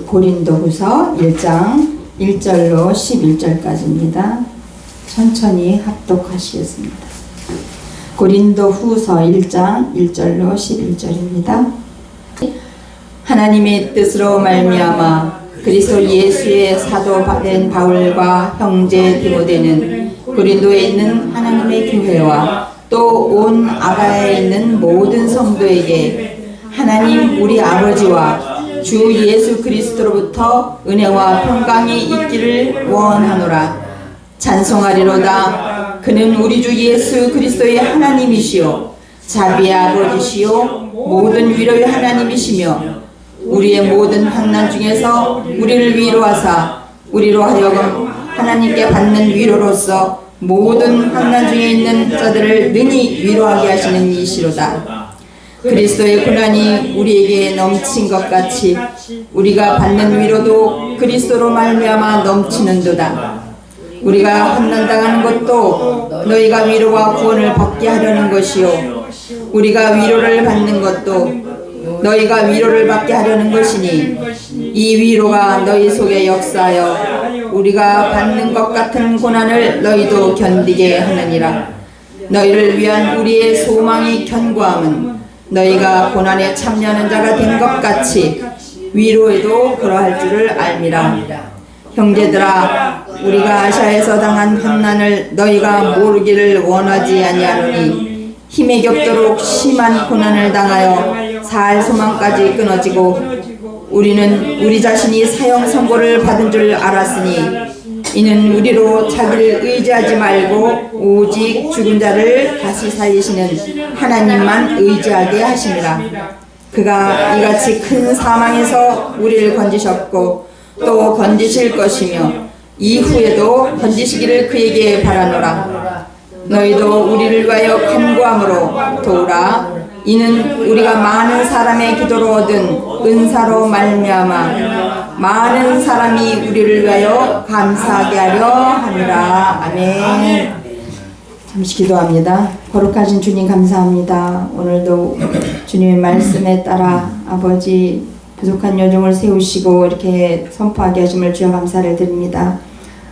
고린도후서 1장 1절로 11절까지입니다. 천천히 합독하시겠습니다. 고린도후서 1장 1절로 11절입니다. 하나님의 뜻으로 말미암아 그리스도 예수의 사도 된 바울과 형제 디모데는 고린도에 있는 하나님의 교회와 또 온 아가야에 있는 모든 성도에게 하나님 우리 아버지와 주 예수 그리스도로부터 은혜와 평강이 있기를 원하노라. 찬송하리로다. 그는 우리 주 예수 그리스도의 하나님이시요 자비의 아버지시요 모든 위로의 하나님이시며 우리의 모든 환난 중에서 우리를 위로하사 우리로 하여금 하나님께 받는 위로로서 모든 환난 중에 있는 자들을 능히 위로하게 하시는 이시로다. 그리스도의 고난이 우리에게 넘친 것 같이 우리가 받는 위로도 그리스도로 말미암아 넘치는도다. 우리가 환난당하는 것도 너희가 위로와 구원을 받게 하려는 것이요 우리가 위로를 받는 것도 너희가 위로를 받게 하려는 것이니 이 위로가 너희 속에 역사하여 우리가 받는 것 같은 고난을 너희도 견디게 하느니라. 너희를 위한 우리의 소망이 견고함은 너희가 고난에 참여하는 자가 된 것 같이 위로에도 그러할 줄을 알미라. 형제들아, 우리가 아시아에서 당한 환난을 너희가 모르기를 원하지 아니하노니 힘에 겹도록 심한 고난을 당하여 살 소망까지 끊어지고 우리는 우리 자신이 사형 선고를 받은 줄 알았으니 이는 우리로 자기를 의지하지 말고 오직 죽은 자를 다시 살리시는 하나님만 의지하게 하심이라. 그가 이같이 큰 사망에서 우리를 건지셨고 또 건지실 것이며 이후에도 건지시기를 그에게 바라노라. 너희도 우리를 위하여 간구함으로 도우라. 이는 우리가 많은 사람의 기도로 얻은 은사로 말미암아 많은 사람이 우리를 위하여 감사하게 하려 함이라. 아멘. 잠시 기도합니다. 거룩하신 주님 감사합니다. 오늘도 주님의 말씀에 따라 아버지 부족한 여종을 세우시고 이렇게 선포하게 하심을 주여 감사를 드립니다.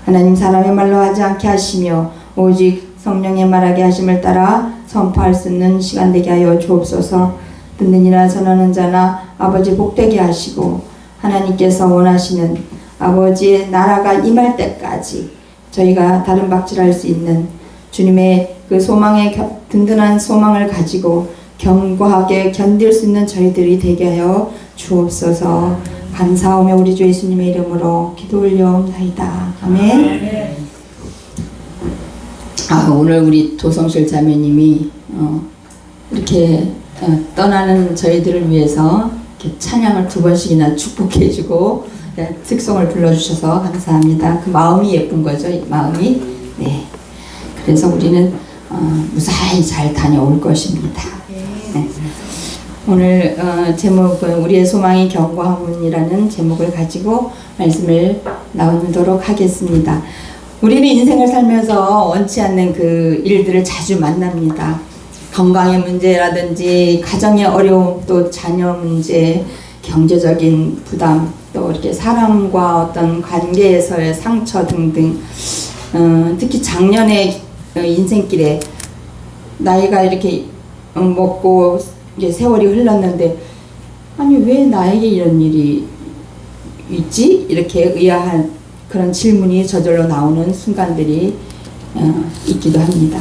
하나님 사람의 말로 하지 않게 하시며 오직 성령의 말하게 하심을 따라 선포할 수 있는 시간 되게 하여 주옵소서. 듣는 이나 전하는 자나 아버지 복되게 하시고 하나님께서 원하시는 아버지의 나라가 임할 때까지 저희가 다른 박질할 수 있는 주님의 그 소망의 든든한 소망을 가지고 견고하게 견딜 수 있는 저희들이 되게 하여 주옵소서. 감사하며 우리 주 예수님의 이름으로 기도 올려옵나이다. 아멘. 오늘 우리 도성실 자매님이 이렇게 떠나는 저희들을 위해서 이렇게 찬양을 2번씩이나 축복해주고 특송을 불러주셔서 감사합니다. 그 마음이 예쁜 거죠, 이 마음이. 네. 그래서 우리는 무사히 잘 다녀올 것입니다. 네. 오늘 제목은 우리의 소망이 견고함이라는 제목을 가지고 말씀을 나누도록 하겠습니다. 우리는 인생을 살면서 원치 않는 그 일들을 자주 만납니다. 건강의 문제라든지 가정의 어려움, 또 자녀 문제, 경제적인 부담, 또 이렇게 사람과 어떤 관계에서의 상처 등등. 특히 작년에 인생길에 나이가 이렇게 먹고 이제 세월이 흘렀는데 아니 왜 나에게 이런 일이 있지? 이렇게 의아한 그런 질문이 저절로 나오는 순간들이 있기도 합니다.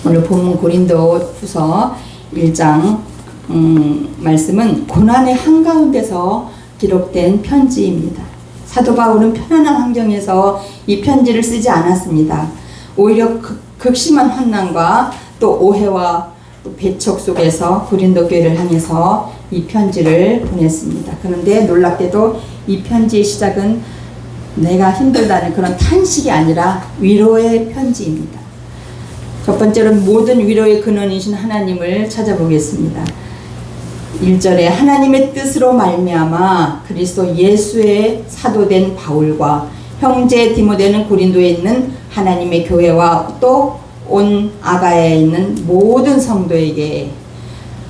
오늘 본문 고린도후서 1장 말씀은 고난의 한가운데서 기록된 편지입니다. 사도 바울은 편안한 환경에서 이 편지를 쓰지 않았습니다. 오히려 극심한 환난과 또 오해와 또 배척 속에서 고린도 교회를 향해서 이 편지를 보냈습니다. 그런데 놀랍게도 이 편지의 시작은 내가 힘들다는 그런 탄식이 아니라 위로의 편지입니다. 첫 번째로는 모든 위로의 근원이신 하나님을 찾아보겠습니다. 1절에 하나님의 뜻으로 말미암아 그리스도 예수의 사도된 바울과 형제 디모데는 고린도에 있는 하나님의 교회와 또 온 아가야에 있는 모든 성도에게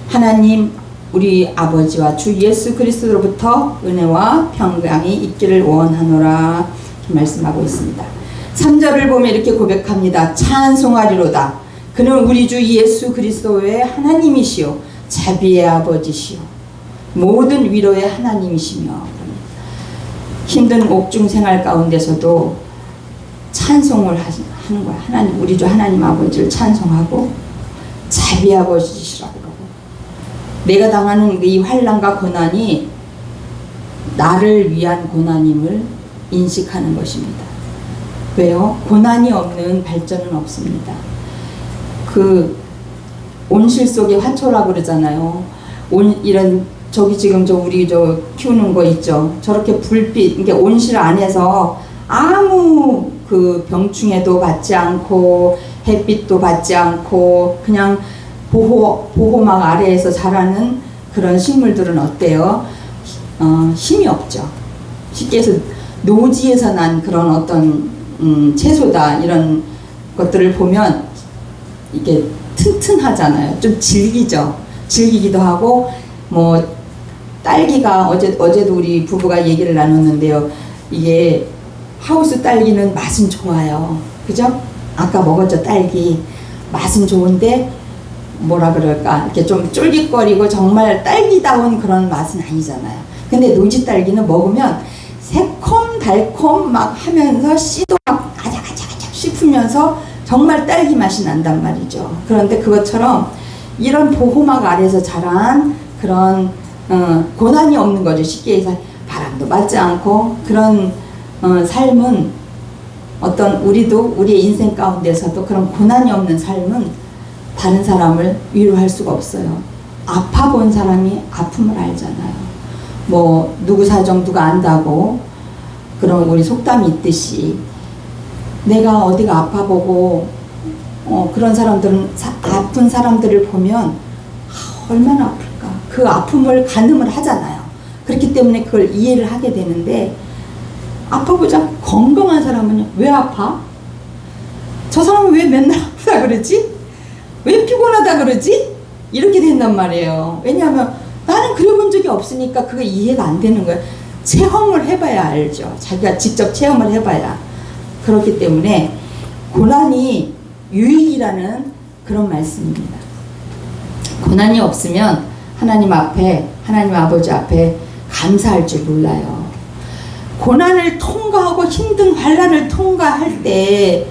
하나님 우리 아버지와 주 예수 그리스도로부터 은혜와 평강이 있기를 원하노라 이렇게 말씀하고 있습니다. 3절을 보면 이렇게 고백합니다. 찬송하리로다. 그는 우리 주 예수 그리스도의 하나님이시요 자비의 아버지시요 모든 위로의 하나님이시며. 힘든 옥중 생활 가운데서도 찬송을 하는 거야. 하나님, 우리 주 하나님 아버지를 찬송하고 자비 아버지시라고 그러고, 내가 당하는 이 환난과 고난이 나를 위한 고난임을 인식하는 것입니다. 왜요? 고난이 없는 발전은 없습니다. 그 온실 속의 화초라고 그러잖아요. 이런 저기 지금 우리 키우는 거 있죠. 저렇게 불빛, 이게 온실 안에서 아무 그 병충해도 받지 않고 햇빛도 받지 않고 그냥 보호막 아래에서 자라는 그런 식물들은 어때요? 힘이 없죠. 쉽게 해서 노지에서 난 그런 어떤 채소다 이런 것들을 보면 이게 튼튼하잖아요. 좀 질기기도 하고, 뭐 딸기가 어제도 우리 부부가 얘기를 나눴는데요. 이게 하우스 딸기는 맛은 좋아요. 그죠? 아까 먹었죠, 딸기. 맛은 좋은데 뭐라 그럴까, 이렇게 좀 쫄깃거리고 정말 딸기다운 그런 맛은 아니잖아요. 근데 노지 딸기는 먹으면 새콤 달콤 막 하면서 씨도 막 아작아작 씹으면서 정말 딸기 맛이 난단 말이죠. 그런데 그것처럼 이런 보호막 아래서 자란 그런 고난이 없는 거죠. 쉽게 해서 바람도 맞지 않고 그런 삶은, 어떤 우리의 인생 가운데서도 그런 고난이 없는 삶은 다른 사람을 위로할 수가 없어요. 아파 본 사람이 아픔을 알잖아요. 뭐 누구 사정 누가 안다고, 그런 우리 속담이 있듯이 내가 어디가 아파 보고 그런 사람들은 아픈 사람들을 보면 얼마나 아플까, 그 아픔을 가늠을 하잖아요. 그렇기 때문에 그걸 이해를 하게 되는데, 아파보자 건강한 사람은 왜 아파? 저 사람은 왜 맨날 아프다 그러지? 왜 피곤하다 그러지? 이렇게 된단 말이에요. 왜냐하면 나는 그려본 적이 없으니까 그게 이해가 안 되는 거예요. 체험을 해봐야 알죠. 자기가 직접 체험을 해봐야. 그렇기 때문에 고난이 유익이라는 그런 말씀입니다. 고난이 없으면 하나님 앞에, 하나님 아버지 앞에 감사할 줄 몰라요. 고난을 통과하고 힘든 환난을 통과할 때,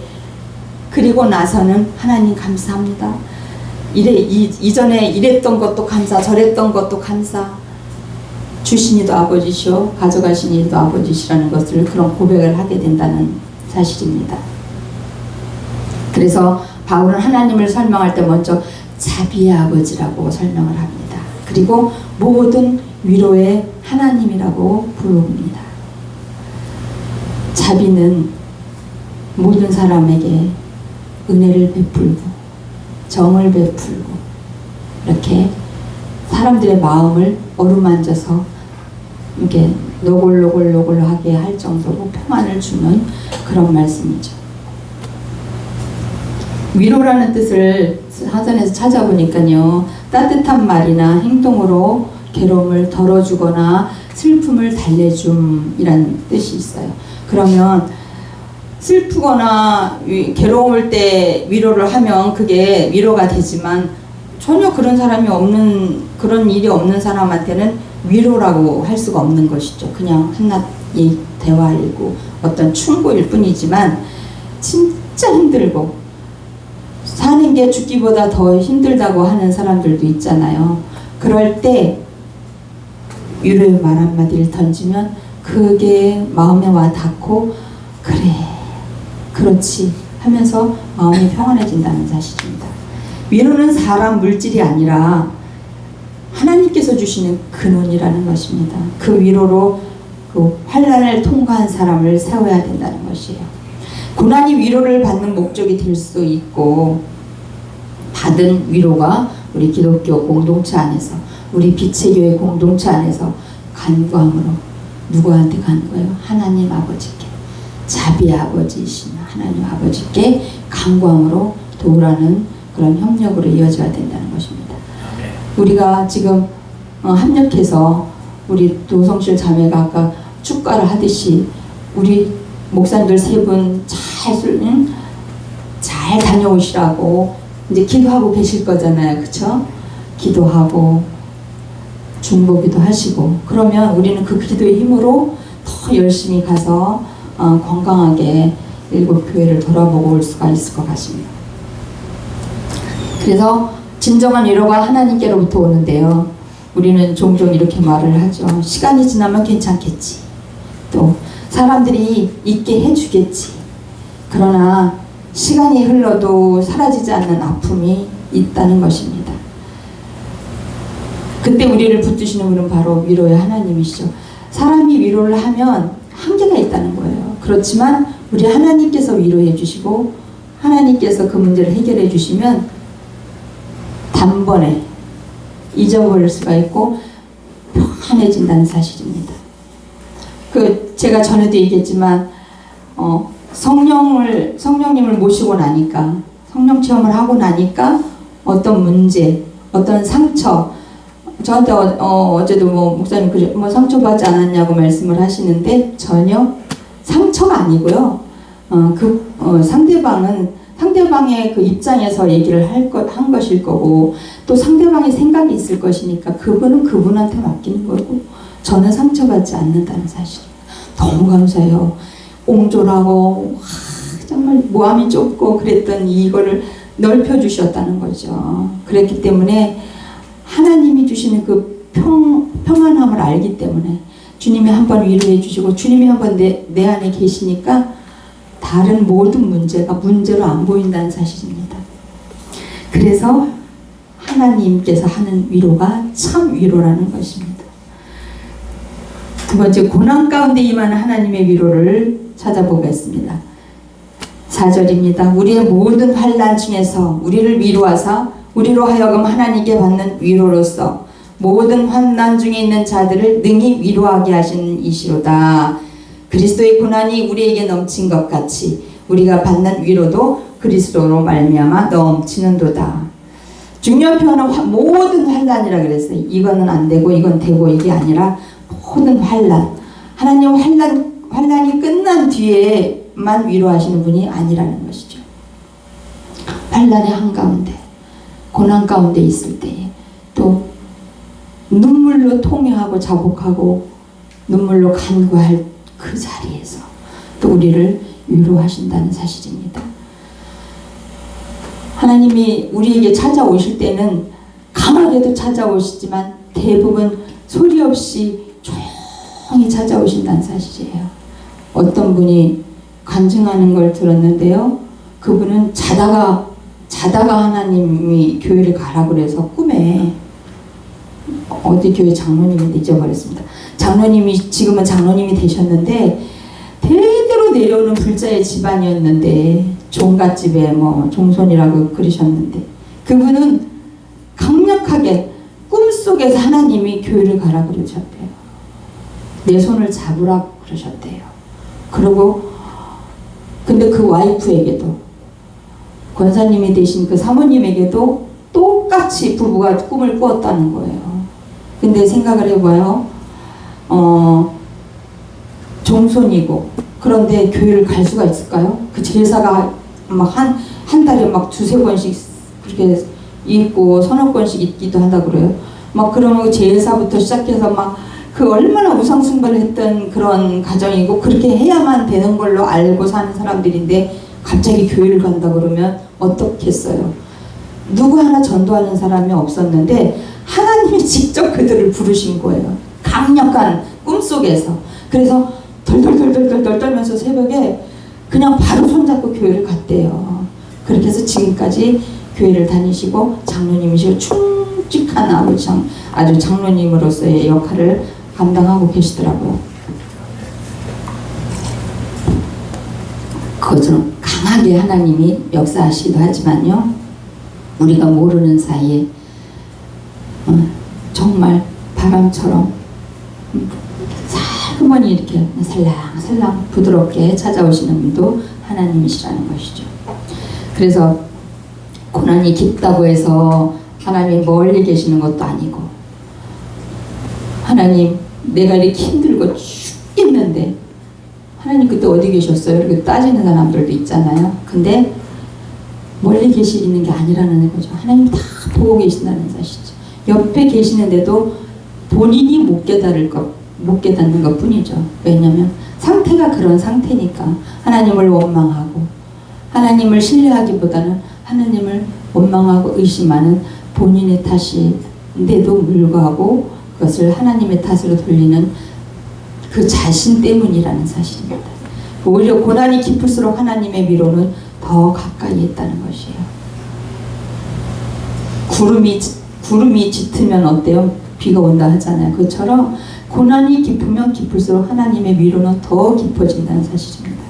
그리고 나서는 하나님 감사합니다. 이전에 이랬던 것도 감사, 저랬던 것도 감사. 주신 이도 아버지시오, 가져가신 이도 아버지시라는 것을, 그런 고백을 하게 된다는 사실입니다. 그래서 바울은 하나님을 설명할 때 먼저 자비의 아버지라고 설명을 합니다. 그리고 모든 위로의 하나님이라고 부릅니다. 자비는 모든 사람에게 은혜를 베풀고 정을 베풀고 이렇게 사람들의 마음을 어루만져서 이렇게 노골노골하게 할 정도로 평안을 주는 그런 말씀이죠. 위로라는 뜻을 사전에서 찾아보니까요, 따뜻한 말이나 행동으로 괴로움을 덜어주거나 슬픔을 달래줌이란 뜻이 있어요. 그러면 슬프거나 괴로울 때 위로를 하면 그게 위로가 되지만, 전혀 그런 사람이 없는, 그런 일이 없는 사람한테는 위로라고 할 수가 없는 것이죠. 그냥 한낱 대화이고 어떤 충고일 뿐이지만, 진짜 힘들고 사는 게 죽기보다 더 힘들다고 하는 사람들도 있잖아요. 그럴 때 위로의 말 한마디를 던지면 그게 마음에 와 닿고, 그래 그렇지 하면서 마음이 평안해진다는 사실입니다. 위로는 사람 물질이 아니라 하나님께서 주시는 근원이라는 것입니다. 그 위로로 그 환난을 통과한 사람을 세워야 된다는 것이에요. 고난이 위로를 받는 목적이 될 수 있고, 받은 위로가 우리 기독교 공동체 안에서, 우리 빛의 교회 공동체 안에서 간구함으로 누구한테 간구해요? 하나님 아버지께, 자비의 아버지이신 하나님 아버지께 간구함으로 도우라는 그런 협력으로 이어져야 된다는 것입니다. 우리가 지금 합력해서 우리 도성실 자매가 아까 축가를 하듯이 우리 목사님들 세 분 잘 다녀오시라고 이제 기도하고 계실 거잖아요. 그쵸? 기도하고 중보기도 하시고 그러면 우리는 그 기도의 힘으로 더 열심히 가서 건강하게 일곱 교회를 돌아보고 올 수가 있을 것 같습니다. 그래서 진정한 위로가 하나님께로부터 오는데요. 우리는 종종 이렇게 말을 하죠. 시간이 지나면 괜찮겠지. 또 사람들이 있게 해주겠지. 그러나 시간이 흘러도 사라지지 않는 아픔이 있다는 것입니다. 그때 우리를 붙드시는 분은 바로 위로의 하나님이시죠. 사람이 위로를 하면 한계가 있다는 거예요. 그렇지만 우리 하나님께서 위로해 주시고 하나님께서 그 문제를 해결해 주시면 단번에 잊어버릴 수가 있고 평안해진다는 사실입니다. 제가 전에도 얘기했지만 성령님을 모시고 나니까 성령 체험을 하고 나니까 어떤 문제, 어떤 상처 저한테 어제도 목사님 상처받지 않았냐고 말씀을 하시는데 전혀 상처가 아니고요. 상대방의 그 입장에서 얘기를 한 것일 거고 또 상대방의 생각이 있을 것이니까 그분은 그분한테 맡기는 거고 저는 상처받지 않는다는 사실. 너무 감사해요. 옹졸하고 정말 마음이 좁고 그랬던 이거를 넓혀주셨다는 거죠. 그랬기 때문에 하나님이 주시는 그 평안함을 알기 때문에 주님이 한번 위로해 주시고 주님이 한번 내 안에 계시니까 다른 모든 문제가 문제로 안 보인다는 사실입니다. 그래서 하나님께서 하는 위로가 참 위로라는 것입니다. 두 번째, 고난 가운데 임하는 하나님의 위로를 찾아보겠습니다. 4절입니다. 우리의 모든 환난 중에서 우리를 위로하사 우리로 하여금 하나님께 받는 위로로서 모든 환난 중에 있는 자들을 능히 위로하게 하시는 이시로다. 그리스도의 고난이 우리에게 넘친 것 같이 우리가 받는 위로도 그리스도로 말미암아 넘치는도다. 중요한 표현은 모든 환난이라 그랬어요. 이거는 안 되고 이건 되고 이게 아니라 모든 환난. 하나님 환난이 끝난 뒤에만 위로하시는 분이 아니라는 것이죠. 환난의 한가운데 고난 가운데 있을 때에 또 눈물로 통회하고 자복하고 눈물로 간구할 그 자리에서 또 우리를 위로하신다는 사실입니다. 하나님이 우리에게 찾아오실 때는 강하게도 찾아오시지만 대부분 소리 없이 조용히 찾아오신다는 사실이에요. 어떤 분이 간증하는 걸 들었는데요. 그분은 자다가 하나님이 교회를 가라고 그래서 꿈에 어디 교회 장로님인데 잊어버렸습니다. 지금은 장로님이 되셨는데 대대로 내려오는 불자의 집안이었는데 종갓집에 종손이라고 그러셨는데 그분은 강력하게 꿈속에서 하나님이 교회를 가라 그러셨대요. 내 손을 잡으라 그러셨대요. 그리고 근데 그 와이프에게도 권사님이 되신 그 사모님에게도 똑같이 부부가 꿈을 꾸었다는 거예요. 근데 생각을 해봐요. 종손이고 그런데 교회를 갈 수가 있을까요? 그 제사가 막 한 달에 막 두세 번씩 그렇게 있고 서너 번씩 있기도 한다 그래요. 막 그러면 제사부터 시작해서 막 그 얼마나 우상숭배를 했던 그런 가정이고 그렇게 해야만 되는 걸로 알고 사는 사람들인데 갑자기 교회를 간다 그러면 어떻겠어요? 누구 하나 전도하는 사람이 없었는데 하나님이 직접 그들을 부르신 거예요. 강력한 꿈속에서. 그래서 덜덜덜덜덜 떨면서 새벽에 그냥 바로 손잡고 교회를 갔대요. 그렇게 해서 지금까지 교회를 다니시고 장로님이시고 충직한 아주 장로님으로서의 역할을 감당하고 계시더라고요. 그것처럼 강하게 하나님이 역사하시기도 하지만요. 우리가 모르는 사이에 정말 바람처럼 살그머니 이렇게 살랑살랑 부드럽게 찾아오시는 분도 하나님이시라는 것이죠. 그래서 고난이 깊다고 해서 하나님이 멀리 계시는 것도 아니고 하나님, 내가 이렇게 힘들고 죽겠는데 하나님 그때 어디 계셨어요? 이렇게 따지는 사람들도 있잖아요. 근데 멀리 계시는 게 아니라는 거죠. 하나님 다 보고 계신다는 사실이죠. 옆에 계시는데도 본인이 못 깨닫는 것 뿐이죠. 왜냐하면 상태가 그런 상태니까. 하나님을 원망하고 하나님을 신뢰하기보다는 하나님을 원망하고 의심하는 본인의 탓인데도 불구하고 그것을 하나님의 탓으로 돌리는 그 자신 때문이라는 사실입니다. 오히려 고난이 깊을수록 하나님의 위로는 더 가까이 있다는 것이에요. 구름이 짙으면 어때요? 비가 온다 하잖아요. 그처럼 고난이 깊으면 깊을수록 하나님의 위로는 더 깊어진다는 사실입니다.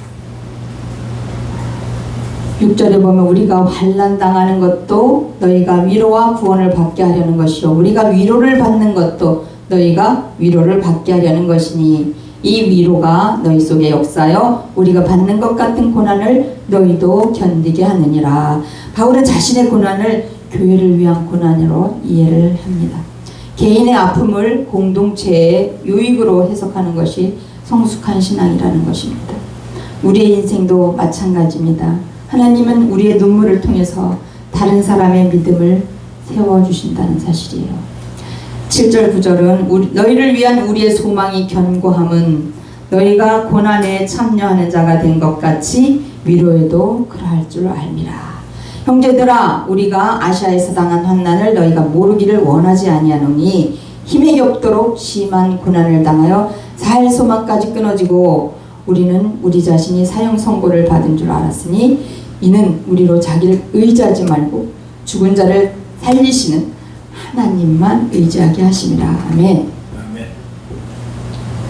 6절에 보면 우리가 환난 당하는 것도 너희가 위로와 구원을 받게 하려는 것이요 우리가 위로를 받는 것도 너희가 위로를 받게 하려는 것이니 이 위로가 너희 속에 역사여 우리가 받는 것 같은 고난을 너희도 견디게 하느니라. 바울은 자신의 고난을 교회를 위한 고난으로 이해를 합니다. 개인의 아픔을 공동체의 유익으로 해석하는 것이 성숙한 신앙이라는 것입니다. 우리의 인생도 마찬가지입니다. 하나님은 우리의 눈물을 통해서 다른 사람의 믿음을 세워주신다는 사실이에요. 7절 9절은 너희를 위한 우리의 소망이 견고함은 너희가 고난에 참여하는 자가 된 것 같이 위로에도 그러할 줄 알미라. 형제들아 우리가 아시아에서 당한 환난을 너희가 모르기를 원하지 아니하노니 힘에 겹도록 심한 고난을 당하여 살 소망까지 끊어지고 우리는 우리 자신이 사형 선고를 받은 줄 알았으니 이는 우리로 자기를 의지하지 말고 죽은 자를 살리시는 하나님만 의지하게 하심이라. 아멘.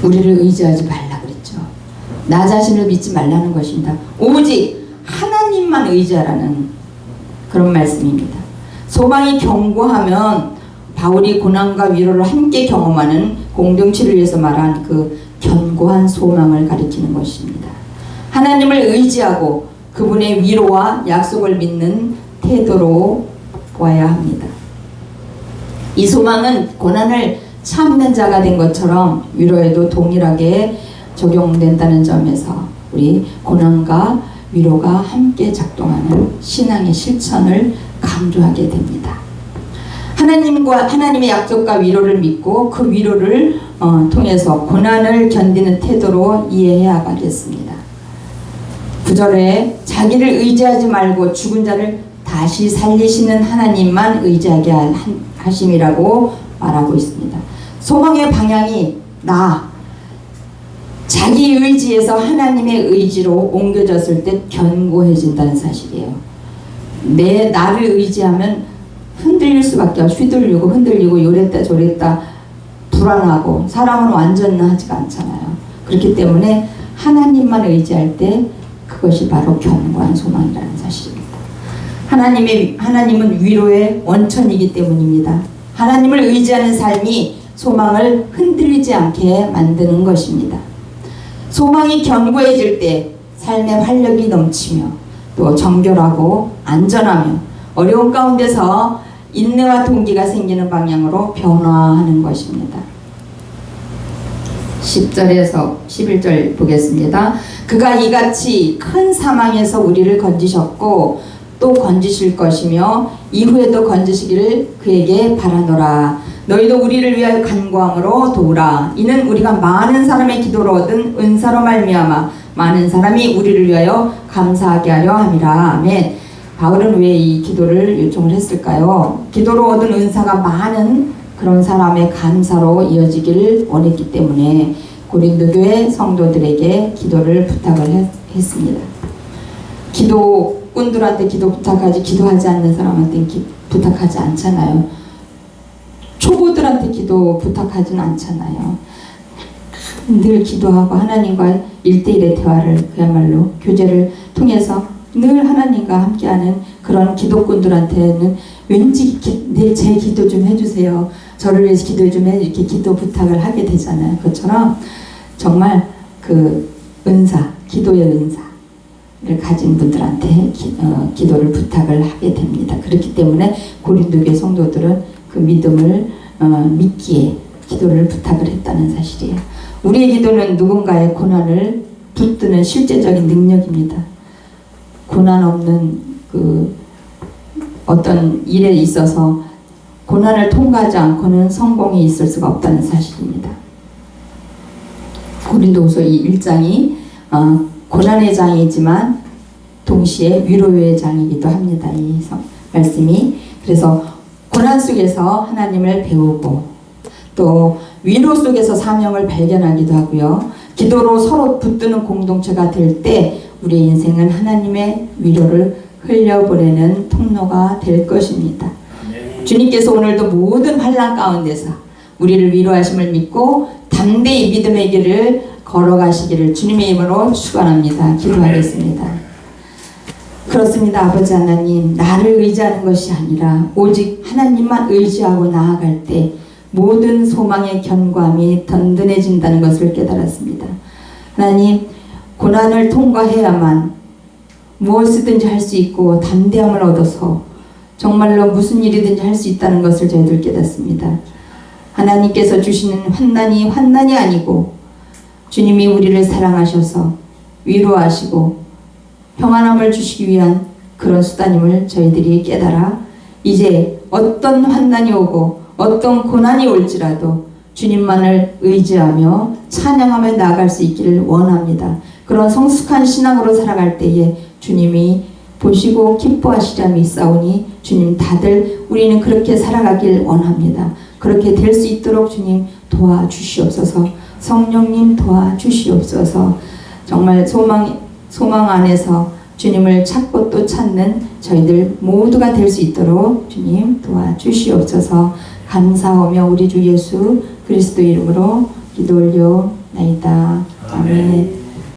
우리를 의지하지 말라 그랬죠. 나 자신을 믿지 말라는 것입니다. 오직 하나님만 의지하라는 그런 말씀입니다. 소망이 견고하면 바울이 고난과 위로를 함께 경험하는 공동체를 위해서 말한 그 견고한 소망을 가리키는 것입니다. 하나님을 의지하고 그분의 위로와 약속을 믿는 태도로 보아야 합니다. 이 소망은 고난을 참는 자가 된 것처럼 위로에도 동일하게 적용된다는 점에서 우리 고난과 위로가 함께 작동하는 신앙의 실천을 강조하게 됩니다. 하나님의 약속과 위로를 믿고 그 위로를 통해서 고난을 견디는 태도로 이해해야 하겠습니다. 9절에 자기를 의지하지 말고 죽은 자를 다시 살리시는 하나님만 의지하게 하심이라고 말하고 있습니다. 소망의 방향이 자기 의지에서 하나님의 의지로 옮겨졌을 때 견고해진다는 사실이에요. 나를 의지하면 흔들릴 수밖에 없고 흔들리고 요랬다 저랬다 불안하고 사람은 완전하지가 않잖아요. 그렇기 때문에 하나님만 의지할 때 그것이 바로 견고한 소망이라는 사실입니다. 하나님은 위로의 원천이기 때문입니다. 하나님을 의지하는 삶이 소망을 흔들리지 않게 만드는 것입니다. 소망이 견고해질 때 삶의 활력이 넘치며 또 정결하고 안전하며 어려운 가운데서 인내와 동기가 생기는 방향으로 변화하는 것입니다. 10절에서 11절 보겠습니다. 그가 이같이 큰 사망에서 우리를 건지셨고 또 건지실 것이며 이후에도 건지시기를 그에게 바라노라. 너희도 우리를 위하여 간구함으로 도우라. 이는 우리가 많은 사람의 기도로 얻은 은사로 말미암아 많은 사람이 우리를 위하여 감사하게 하려 함이라. 아멘. 바울은 왜 이 기도를 요청을 했을까요? 기도로 얻은 은사가 많은 그런 사람의 감사로 이어지기를 원했기 때문에 고린도 교회 성도들에게 기도를 부탁을 했습니다. 기도꾼들한테 기도 부탁하지 기도하지 않는 사람한테 부탁하지 않잖아요. 초보들한테 기도 부탁하지는 않잖아요. 늘 기도하고 하나님과 1대1의 대화를 그야말로 교제를 통해서 늘 하나님과 함께하는 그런 기도꾼들한테는 왠지 제 기도 좀 해주세요. 저를 위해서 기도 좀 해. 이렇게 기도 부탁을 하게 되잖아요. 그것처럼 정말 그 은사, 기도의 은사를 가진 분들한테 기도를 부탁을 하게 됩니다. 그렇기 때문에 고린도교회 성도들은 그 믿음을 믿기에 기도를 부탁을 했다는 사실이에요. 우리의 기도는 누군가의 고난을 붙드는 실제적인 능력입니다. 고난 없는 그 어떤 일에 있어서 고난을 통과하지 않고는 성공이 있을 수가 없다는 사실입니다. 고린도후서 이 1장이 고난의 장이지만 동시에 위로의 장이기도 합니다. 이 말씀이. 그래서 고난 속에서 하나님을 배우고 또 위로 속에서 사명을 발견하기도 하고요. 기도로 서로 붙드는 공동체가 될 때 우리의 인생은 하나님의 위로를 흘려보내는 통로가 될 것입니다. 주님께서 오늘도 모든 환난 가운데서 우리를 위로하심을 믿고 담대히 믿음의 길을 걸어가시기를 주님의 이름으로 축원합니다. 기도하겠습니다. 그렇습니다. 아버지 하나님, 나를 의지하는 것이 아니라 오직 하나님만 의지하고 나아갈 때 모든 소망의 견고함이 든든해진다는 것을 깨달았습니다. 하나님, 고난을 통과해야만 무엇이든지 할 수 있고 담대함을 얻어서 정말로 무슨 일이든지 할 수 있다는 것을 저희들 깨닫습니다. 하나님께서 주시는 환난이 아니고 주님이 우리를 사랑하셔서 위로하시고 평안함을 주시기 위한 그런 수단임을 저희들이 깨달아 이제 어떤 환난이 오고 어떤 고난이 올지라도 주님만을 의지하며 찬양하며 나아갈 수 있기를 원합니다. 그런 성숙한 신앙으로 살아갈 때에 주님이 보시고 기뻐하시리라 믿사오니 주님 다들 우리는 그렇게 살아가길 원합니다. 그렇게 될 수 있도록 주님 도와주시옵소서. 성령님 도와주시옵소서. 정말 소망 안에서 주님을 찾고 또 찾는 저희들 모두가 될 수 있도록 주님 도와주시옵소서. 감사하며 우리 주 예수 그리스도 이름으로 기도 올려나이다. 아멘.